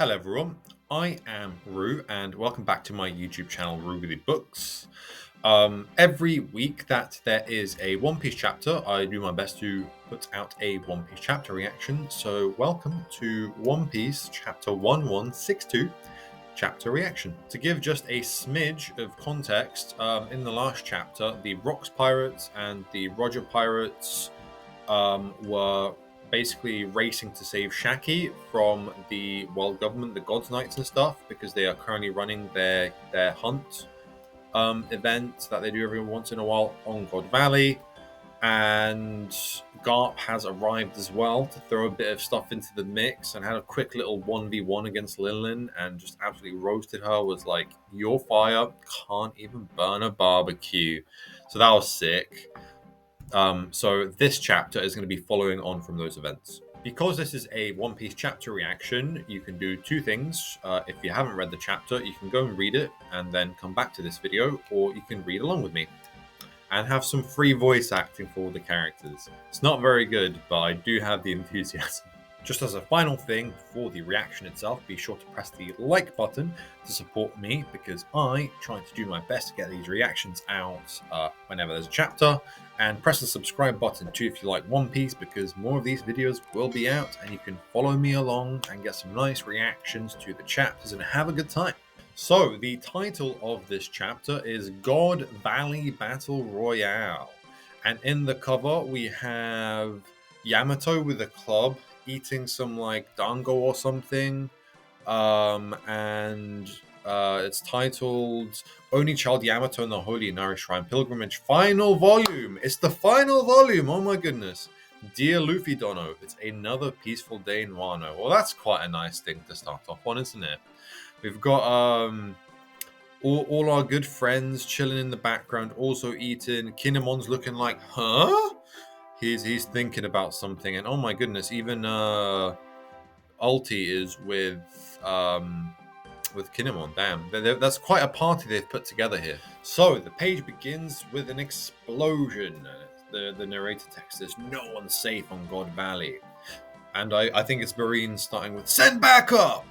Hello everyone, I am Ru and welcome back to my YouTube channel Ru Books. Every week that there is a One Piece chapter, I do my best to put out a One Piece chapter reaction. So welcome to One Piece chapter 1162 chapter reaction. To give just a smidge of context, in the last chapter, the Rocks Pirates and the Roger Pirates were basically racing to save Shaki from the world government, the Gods Knights and stuff, because they are currently running their hunt event that they do every once in a while on God Valley. And Garp has arrived as well to throw a bit of stuff into the mix and had a quick little 1v1 against Lillian and just absolutely roasted her. Was like, your fire can't even burn a barbecue. So that was sick. So this chapter is going to be following on from those events. Because this is a One Piece chapter reaction, you can do two things. If you haven't read the chapter, you can go and read it and then come back to this video, or you can read along with me and have some free voice acting for all the characters. It's not very good, but I do have the enthusiasm. Just as a final thing for the reaction itself, be sure to press the like button to support me, because I try to do my best to get these reactions out whenever there's a chapter. And press the subscribe button too if you like One Piece, because more of these videos will be out and you can follow me along and get some nice reactions to the chapters and have a good time. So the title of this chapter is God Valley Battle Royale. And in the cover we have Yamato with a club eating some like dango or something. It's titled Only Child Yamato and the Holy Inari Shrine Pilgrimage Final Volume. It's the final volume. Oh my goodness. Dear Luffy Dono, it's another peaceful day in Wano. Well, that's quite a nice thing to start off on, isn't it? We've got all our good friends chilling in the background, also eating. Kinemon's looking like, huh? He's thinking about something, and oh my goodness, even Ulti is with Kinemon. Damn, that's quite a party they've put together here. So the page begins with an explosion. The narrator text is, "No one's safe on God Valley," and I think it's Marine starting with "Send backup."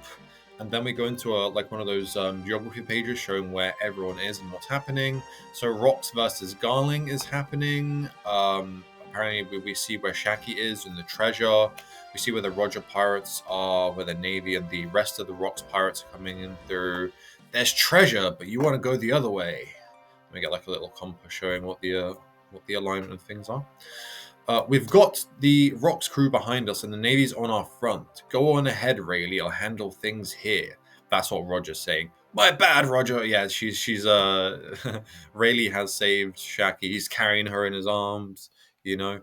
And then we go into like one of those geography pages showing where everyone is and what's happening. So Rocks versus Garling is happening. Apparently we see where Shaki is and the treasure. We see where the Roger Pirates are, where the Navy and the rest of the Rocks Pirates are coming in through. There's treasure, but you want to go the other way. And we get like a little compass showing what the alignment of things are. We've got the Rocks crew behind us and the Navy's on our front. Go on ahead, Rayleigh. I'll handle things here. That's what Roger's saying. My bad, Roger. Yeah, she's Rayleigh has saved Shaki. He's carrying her in his arms, you know.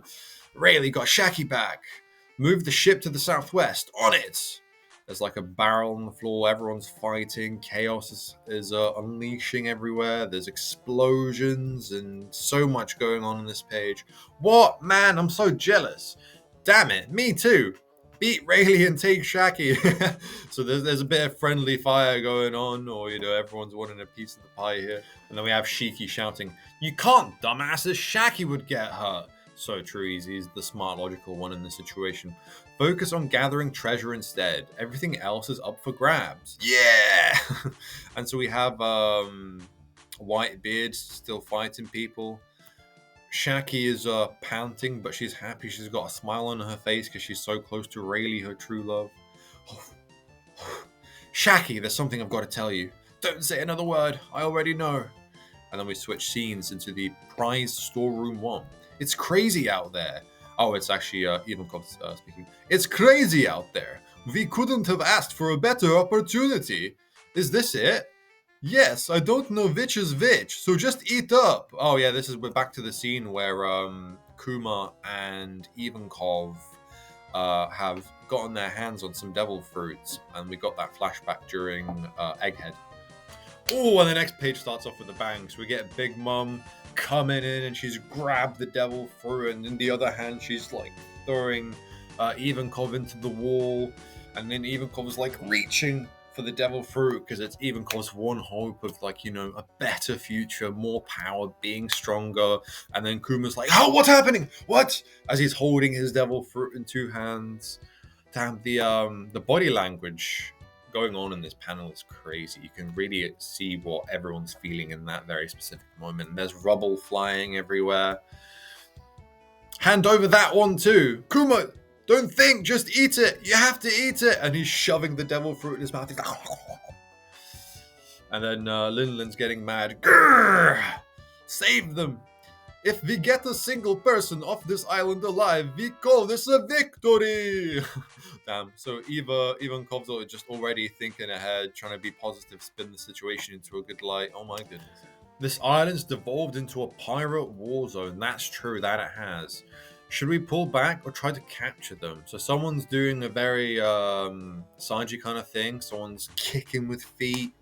Rayleigh got Shaki back. Move the ship to the southwest. On it. There's like a barrel on the floor. Everyone's fighting. Chaos is unleashing everywhere. There's explosions and so much going on this page. What? Man, I'm so jealous. Damn it. Me too. Beat Rayleigh and take Shaki. So there's a bit of friendly fire going on, or, you know, everyone's wanting a piece of the pie here. And then we have Shiki shouting, "You can't, dumbasses. Shaki would get hurt." So true, he's the smart, logical one in the situation. Focus on gathering treasure instead. Everything else is up for grabs. Yeah! And so we have Whitebeard still fighting people. Shaki is panting, but she's happy. She's got a smile on her face because she's so close to Rayleigh, her true love. Shaki, there's something I've got to tell you. Don't say another word. I already know. And then we switch scenes into the prize storeroom 1. It's crazy out there. Oh, it's actually Ivankov speaking. It's crazy out there. We couldn't have asked for a better opportunity. Is this it? Yes, I don't know which is which, so just eat up. Oh yeah, we're back to the scene where Kuma and Ivankov have gotten their hands on some devil fruits, and we got that flashback during Egghead. Oh, and the next page starts off with a bang. So we get Big Mom coming in, and she's grabbed the devil fruit, and in the other hand she's like throwing Ivankov into the wall, and then Ivankov's like reaching for the devil fruit because it's Ivankov's one hope of, like, you know, a better future, more power, being stronger. And then Kuma's like, "Oh, what's happening? What?" As he's holding his devil fruit in two hands. Damn, the body language going on in this panel is crazy. You can really see what everyone's feeling in that very specific moment. There's rubble flying everywhere. Hand over that one too. Kuma, don't think, just eat it. You have to eat it. And he's shoving the devil fruit in his mouth. He's like, and then Linlin's getting mad. Grrr! Save them. If we get a single person off this island alive, we call this a victory. Damn. So Ivan Kovzo is just already thinking ahead, trying to be positive, spin the situation into a good light. Oh my goodness. This island's devolved into a pirate war zone. That's true, that it has. Should we pull back or try to capture them? So someone's doing a very Sanji kind of thing. Someone's kicking with feet.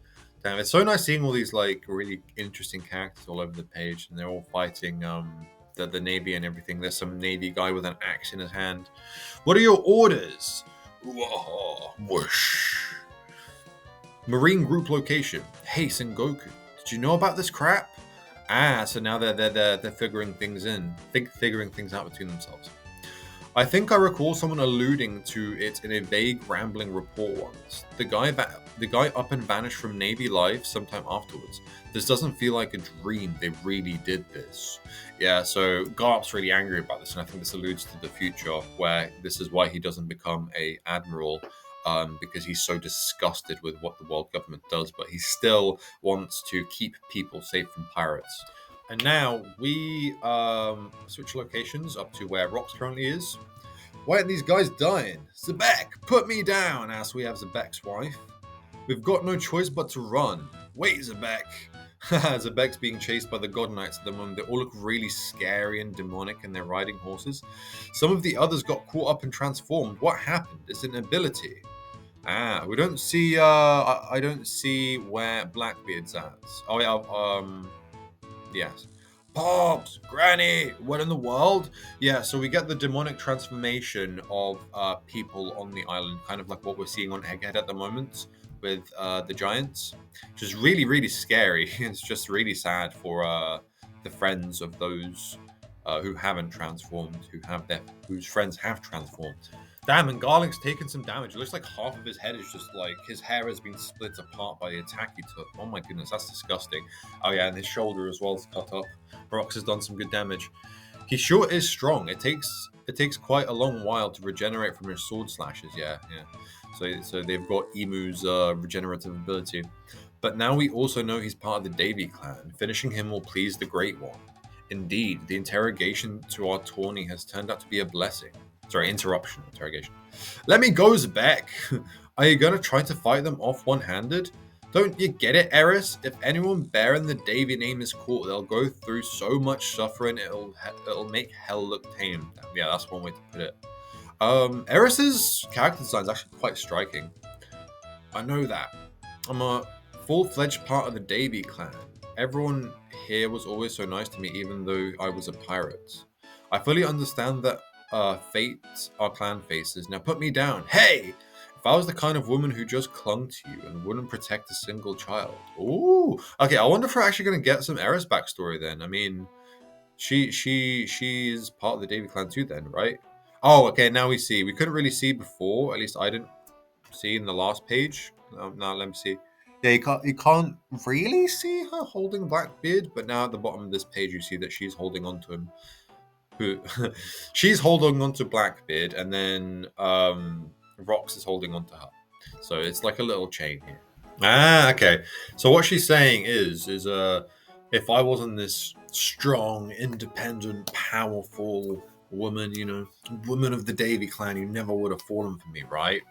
Damn, it's so nice seeing all these like really interesting characters all over the page, and they're all fighting the Navy and everything. There's some Navy guy with an axe in his hand. What are your orders? Whoa, whoosh. Marine group location. Hey, Sengoku. Did you know about this crap? So now they're figuring things figuring things out between themselves. I think I recall someone alluding to it in a vague, rambling report once. The guy up and vanished from Navy life sometime afterwards. This doesn't feel like a dream. They really did this. Yeah, so Garp's really angry about this, and I think this alludes to the future, where this is why he doesn't become a admiral. Because he's so disgusted with what the world government does, but he still wants to keep people safe from pirates. And now we switch locations up to where Rox currently is. Why aren't these guys dying? Zebek, put me down, asks we have Zebek's wife. We've got no choice but to run. Wait, Zebek. Zebek's being chased by the God Knights at the moment. They all look really scary and demonic, and they're riding horses. Some of the others got caught up and transformed. What happened? It's an ability. We don't see. I don't see where Blackbeard's at. Oh yeah. Yes. Pops, Granny, what in the world? Yeah. So we get the demonic transformation of people on the island, kind of like what we're seeing on Egghead at the moment with the giants, which is really, really scary. It's just really sad for the friends of those who haven't transformed, whose friends have transformed. Damn, and Garlink's taken some damage. It looks like half of his head is just like, his hair has been split apart by the attack he took. Oh my goodness, that's disgusting. Oh yeah, and his shoulder as well is cut off. Rox has done some good damage. He sure is strong. It takes quite a long while to regenerate from his sword slashes. Yeah. So they've got Emu's regenerative ability. But now we also know he's part of the Davy clan. Finishing him will please the Great One. Indeed, the interrogation to our tourney has turned out to be a blessing. Sorry, interruption, interrogation. Let me go, Zebek. Are you gonna try to fight them off one-handed? Don't you get it, Eris? If anyone bearing the Davy name is caught, they'll go through so much suffering, it'll make hell look tame. Yeah, that's one way to put it. Eris's character design is actually quite striking. I know that. I'm a full-fledged part of the Davy clan. Everyone here was always so nice to me, even though I was a pirate. I fully understand that fate our clan faces. Now put me down. Hey! If I was the kind of woman who just clung to you and wouldn't protect a single child. Ooh. Okay, I wonder if we're actually going to get some Eris backstory then. I mean, she's part of the Davy clan too then, right? Oh, okay, now we see. We couldn't really see before. At least I didn't see in the last page. Now let me see. Yeah, you can't really see her holding Blackbeard, but now at the bottom of this page you see that she's holding on to him. She's holding on to Blackbeard, and then Rox is holding on to her. So it's like a little chain here. Okay. So what she's saying is if I wasn't this strong, independent, powerful woman, woman of the Davy clan, you never would have fallen for me, right?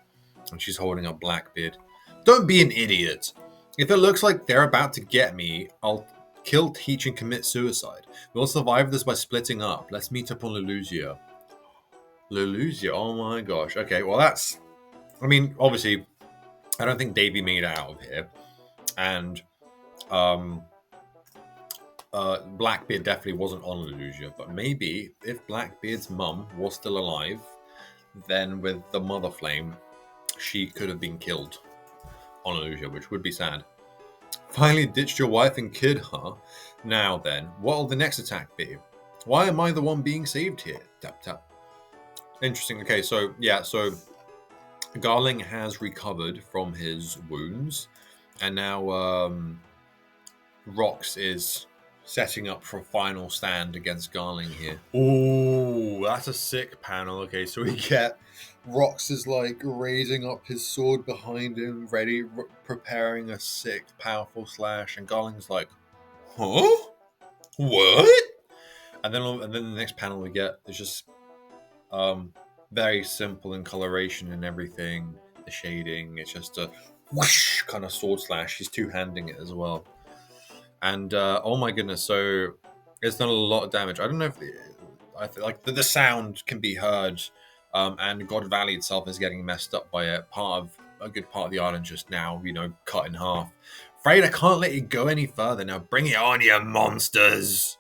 And she's holding up Blackbeard. Don't be an idiot. If it looks like they're about to get me, I'll kill, teach, and commit suicide. We'll survive this by splitting up. Let's meet up on Lelusia. Lelusia? Oh my gosh. Okay, well that's... I mean, obviously, I don't think Davy made it out of here. And Blackbeard definitely wasn't on Lelusia. But maybe if Blackbeard's mum was still alive, then with the Mother Flame, she could have been killed on Lelusia, which would be sad. Finally ditched your wife and kid, huh? Now then, what'll the next attack be? Why am I the one being saved here? Tap, tap. Interesting. Okay, so, yeah, so Garling has recovered from his wounds, and now Rox is setting up for a final stand against Garling here. Oh, that's a sick panel. Okay, so we get Rox is like raising up his sword behind him, ready, preparing a sick, powerful slash, and Garling's like, huh? What? And then the next panel we get is just very simple in coloration and everything. The shading, it's just a whoosh kind of sword slash. He's two-handing it as well. And oh my goodness, so it's done a lot of damage. I don't know if I feel like the sound can be heard, and God Valley itself is getting messed up by it. A good part of the island just now, cut in half. Afraid I can't let you go any further now. Bring it on, you monsters!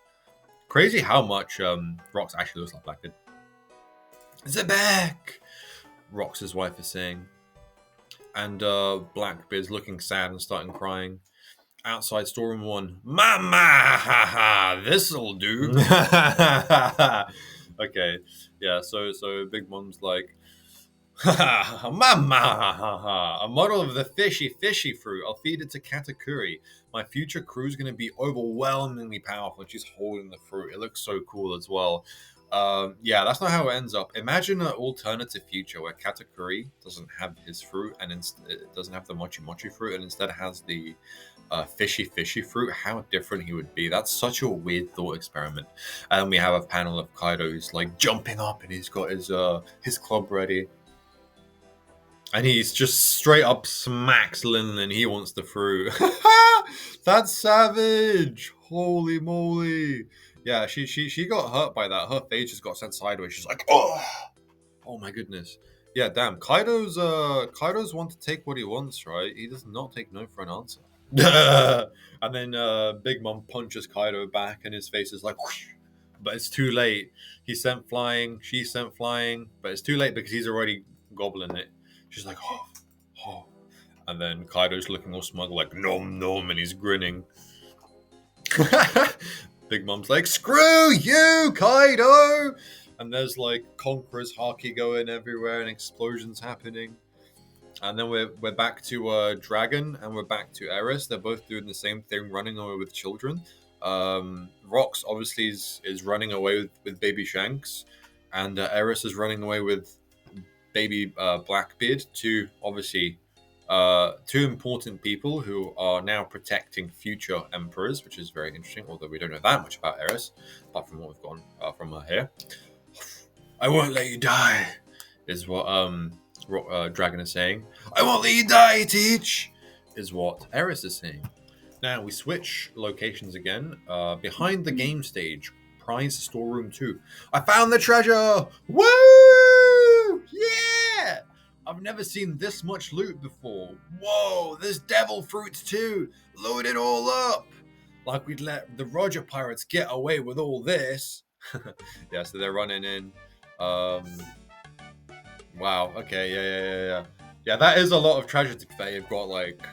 Crazy how much Rox actually looks like Blackbeard. Zebek! Rox's wife is saying. And Blackbeard's looking sad and starting crying. Outside storeroom 1. Mama! Ha this'll do. Okay. Yeah, so Big Mom's like, Mama! A model of the fishy fruit. I'll feed it to Katakuri. My future crew's gonna be overwhelmingly powerful. And she's holding the fruit. It looks so cool as well. Yeah, that's not how it ends up. Imagine an alternative future where Katakuri doesn't have his fruit and it doesn't have the mochi fruit and instead has the fishy fruit. How different he would be. That's such a weird thought experiment. And we have a panel of Kaido who's like jumping up and he's got his club ready. And he's just straight up smacks Lin and he wants the fruit. That's savage! Holy moly! Yeah, she got hurt by that. Her face just got sent sideways. She's like, oh my goodness. Yeah, damn. Kaido's want to take what he wants, right? He does not take no for an answer. And then Big Mom punches Kaido back, and his face is like, whoosh, but it's too late. He sent flying. She sent flying, but it's too late because he's already gobbling it. She's like, oh. And then Kaido's looking all smug, like nom, and he's grinning. Big Mom's like, screw you, Kaido! And there's like Conqueror's Haki going everywhere and explosions happening. And then we're back to Dragon and we're back to Eris. They're both doing the same thing, running away with children. Rox obviously is running away with baby Shanks. And Eris is running away with baby Blackbeard. Two important people who are now protecting future emperors, which is very interesting, although we don't know that much about Eris, apart from what we've gotten from her here. I won't let you die, is what Dragon is saying. I won't let you die, Teach, is what Eris is saying. Now we switch locations again. Behind the game stage, prize storeroom 2. I found the treasure! Woo! Yeah! I've never seen this much loot before. Whoa, there's devil fruits too. Load it all up. Like we'd let the Roger pirates get away with all this. Yeah, so they're running in. Wow, okay, yeah. Yeah, that is a lot of treasure to be fair. You've got like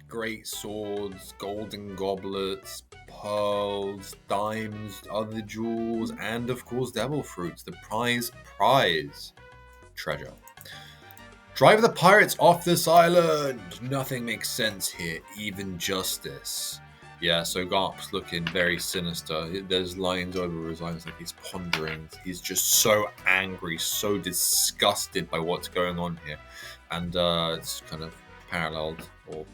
great swords, golden goblets, pearls, diamonds, other jewels, and of course devil fruits. The prize treasure. Drive the pirates off this island! Nothing makes sense here, even justice. Yeah, so Garp's looking very sinister. There's lines over his eyes like he's pondering. He's just so angry, so disgusted by what's going on here. And it's kind of paralleled, or,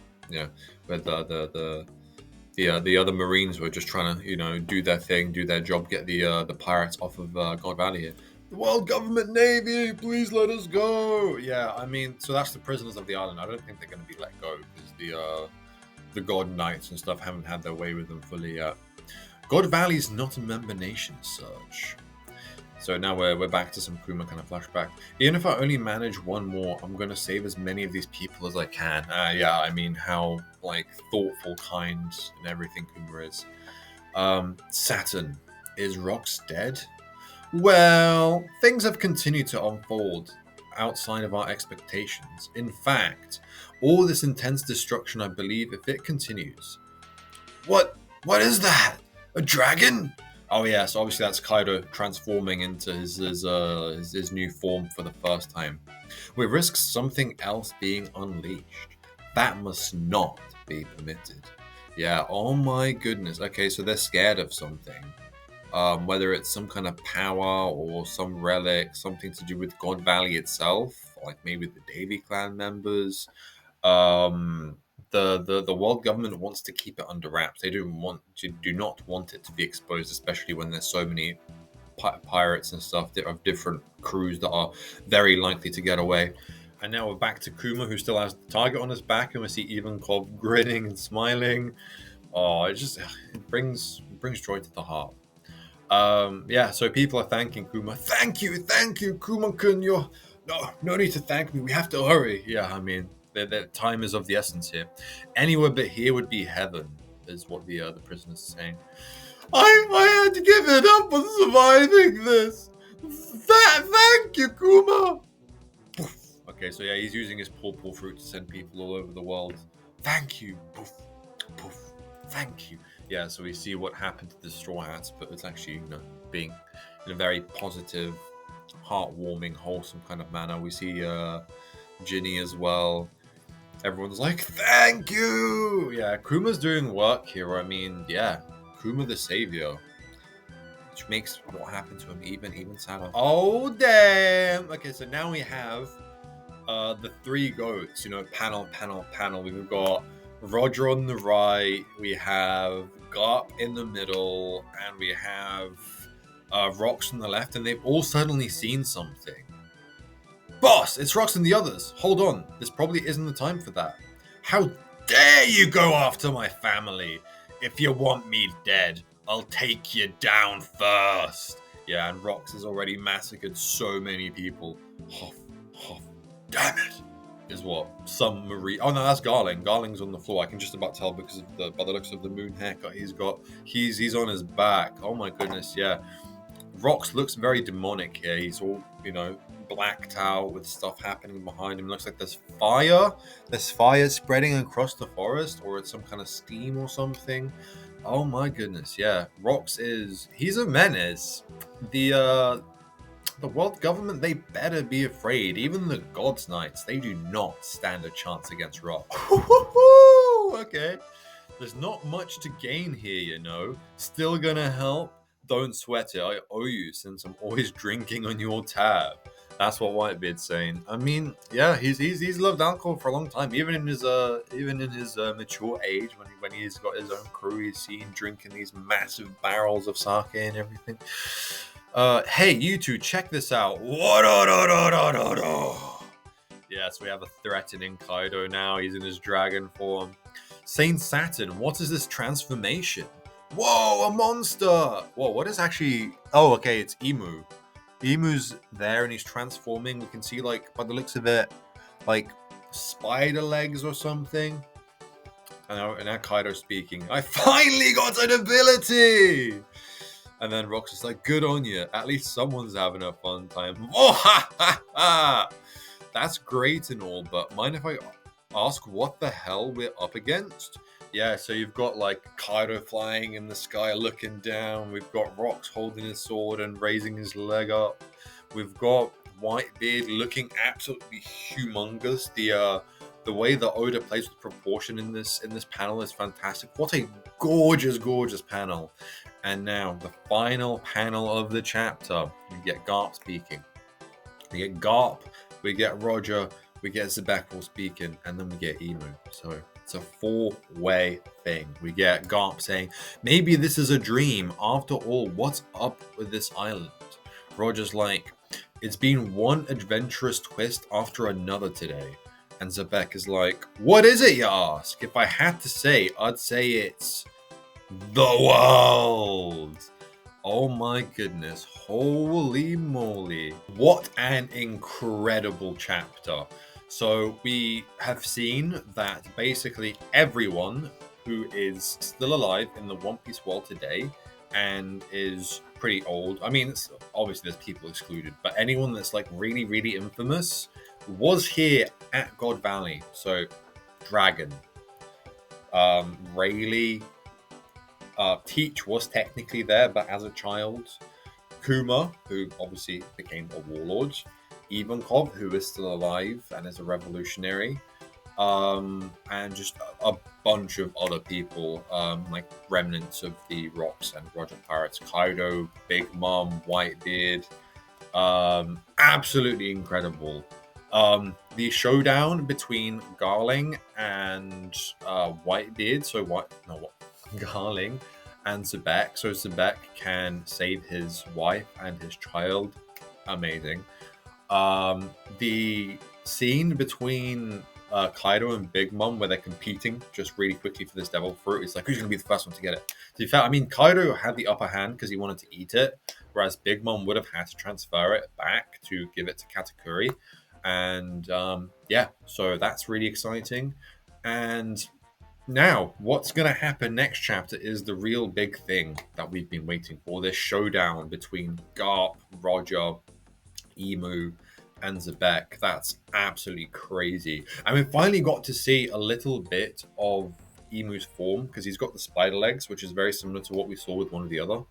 where the other Marines were just trying to, do their thing, do their job, get the pirates off of God Valley here. The World Government Navy, please let us go. Yeah, I mean, so that's the prisoners of the island. I don't think they're going to be let go because the God Knights and stuff haven't had their way with them fully yet. God Valley is not a member nation as such. So now we're back to some Kuma kind of flashback. Even if I only manage one more, I'm going to save as many of these people as I can. Yeah, I mean, how thoughtful, kind, and everything Kuma is. Saturn, is Rox dead? Well, things have continued to unfold outside of our expectations. In fact, all this intense destruction, I believe, if it continues... What is that? A dragon? Oh yeah, so obviously that's Kaido transforming into his new form for the first time. We risk something else being unleashed. That must not be permitted. Yeah, oh my goodness. Okay, so they're scared of something. Whether it's some kind of power or some relic, something to do with God Valley itself, like maybe the Davy Clan members. Um, the world government wants to keep it under wraps. They do not want it to be exposed, especially when there's so many pirates and stuff of different crews that are very likely to get away. And now we're back to Kuma, who still has the target on his back, and we see Ivankov grinning and smiling. Oh, it brings joy to the heart. Yeah, so people are thanking Kuma. Thank you, Kuma-kun. You're no need to thank me. We have to hurry. Yeah, I mean, the time is of the essence here. Anywhere but here would be heaven, is what the prisoners are saying. I had to give it up on surviving this. Thank you, Kuma. Okay, so yeah, he's using his pawpaw fruit to send people all over the world. Thank you. Poof, poof. Thank you. Yeah, so we see what happened to the Straw Hats, but it's actually, being in a very positive, heartwarming, wholesome kind of manner. We see Ginny as well. Everyone's like, thank you! Yeah, Kuma's doing work here. I mean, yeah, Kuma the savior. Which makes what happened to him even sadder. Oh, damn! Okay, so now we have the three goats, panel. We've got Roger on the right, we have Garp in the middle, and we have Rox on the left, and they've all suddenly seen something. Boss, it's Rox and the others. Hold on, this probably isn't the time for that. How dare you go after my family? If you want me dead, I'll take you down first. Yeah, and Rox has already massacred so many people. Huff. Damn it! Is what some Marie. Oh no, that's Garling. Garling's on the floor. I can just about tell because of by the looks of the moon haircut he's got. He's on his back. Oh my goodness, yeah. Rox looks very demonic here. He's all blacked out with stuff happening behind him. Looks like there's fire. There's fire spreading across the forest, or it's some kind of steam or something. Oh my goodness, yeah. He's a menace. The world government, they better be afraid. Even the God's Knights, they do not stand a chance against Rock. Okay. There's not much to gain here, Still gonna help? Don't sweat it. I owe you since I'm always drinking on your tab. That's what Whitebeard's saying. I mean, yeah, he's loved alcohol for a long time. Even in his mature age, when he's got his own crew, he's seen drinking these massive barrels of sake and everything. Hey, you two, check this out. Yes, we have a threatening Kaido now. He's in his dragon form. Saint Saturn, what is this transformation? Whoa, a monster! Whoa, what is actually... Oh, okay, it's Emu. Emu's there and he's transforming. We can see, by the looks of it, spider legs or something. And now Kaido's speaking. I finally got an ability! And then Rox is like, good on you. At least someone's having a fun time. Oh, ha, ha, ha. That's great and all, but mind if I ask what the hell we're up against? Yeah, so you've got, Kaido flying in the sky looking down. We've got Rox holding his sword and raising his leg up. We've got Whitebeard looking absolutely humongous. The way that Oda plays with proportion in this panel is fantastic. What a gorgeous panel. And now, the final panel of the chapter. We get Garp speaking. We get Garp, we get Roger, we get Zebekel speaking, and then we get Emu. So, it's a four-way thing. We get Garp saying, maybe this is a dream. After all, what's up with this island? Roger's like, it's been one adventurous twist after another today. And Zebek is like, what is it, you ask? If I had to say, I'd say it's... the world. Oh my goodness, holy moly, what an incredible chapter. So we have seen that basically everyone who is still alive in the One Piece world today and is pretty old, I mean, obviously there's people excluded, but anyone that's really infamous was here at God Valley. So Dragon, Rayleigh, Teach was technically there, but as a child. Kuma, who obviously became a warlord. Ivankov, who is still alive and is a revolutionary. And just a bunch of other people, like remnants of the Rocks and Roger Pirates. Kaido, Big Mom, Whitebeard. Absolutely incredible. The showdown between Garling and Whitebeard. So Garling and Zebek. So Zebek can save his wife and his child. Amazing. The scene between Kaido and Big Mom where they're competing just really quickly for this devil fruit. It's like, who's going to be the first one to get it? To be fair, I mean, Kaido had the upper hand because he wanted to eat it, whereas Big Mom would have had to transfer it back to give it to Katakuri. And yeah, so that's really exciting. And now, what's going to happen next chapter is the real big thing that we've been waiting for. This showdown between Garp, Roger, Emu, and Zebek. That's absolutely crazy. And we finally got to see a little bit of Emu's form because he's got the spider legs, which is very similar to what we saw with one of the other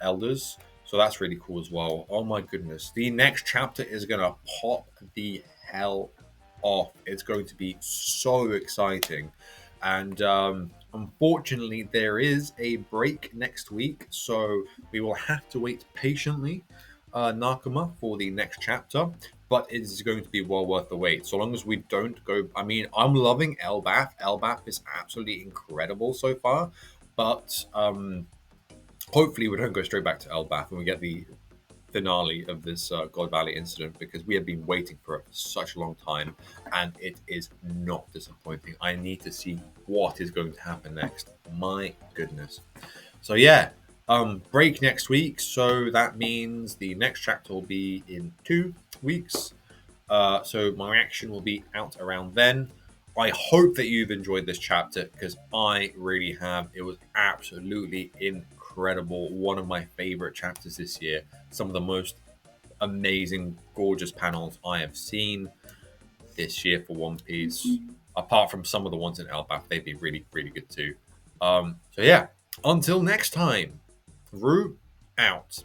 elders. So that's really cool as well. Oh my goodness. The next chapter is going to pop the hell off. It's going to be so exciting. And unfortunately, there is a break next week. So we will have to wait patiently, Nakama, for the next chapter. But it is going to be well worth the wait. So long as we don't go. I mean, I'm loving Elbaf. Elbaf is absolutely incredible so far. But hopefully we don't go straight back to Elbaf and we get the finale of this God Valley incident, because we have been waiting for it for such a long time and it is not disappointing. I need to see what is going to happen next. My goodness. So yeah, break next week. So that means the next chapter will be in 2 weeks. So my reaction will be out around then. I hope that you've enjoyed this chapter because I really have. It was absolutely incredible. One of my favorite chapters this year. Some of the most amazing, gorgeous panels I have seen this year for One Piece. Apart from some of the ones in Elbaf, they've been really, really good too. So yeah, until next time, Ru out.